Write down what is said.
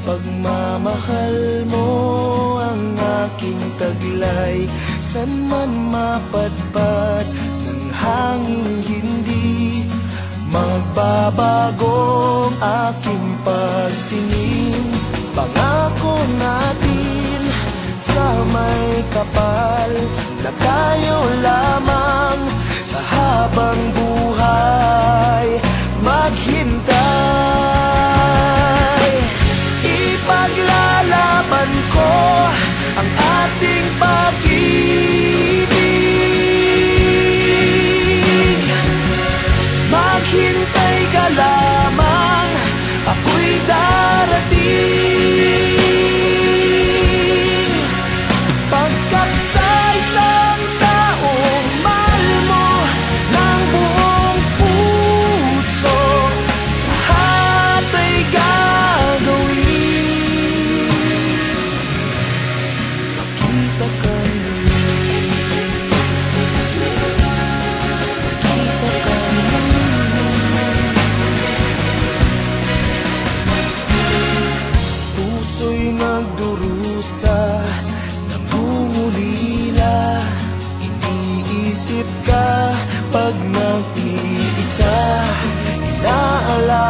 Pagmamahal mo ang aking taglay, san man mapadpad ng hangin hindi magbabago ang aking pagtingin. Pangako natin sa may kapal na tayo lamang sa habang buhay maghintay. Ipaglalaban ko ang ating pag-ibig. Maghintay ka lamang, ako'y darating. Pagkat sa isang taong mahal mo ng buong puso, lahat ay gagawin. Makita ka muli, makita ka muli. Puso'y nagdurusa, nangungulila, iniisip ka pag nag-iisa. Inaala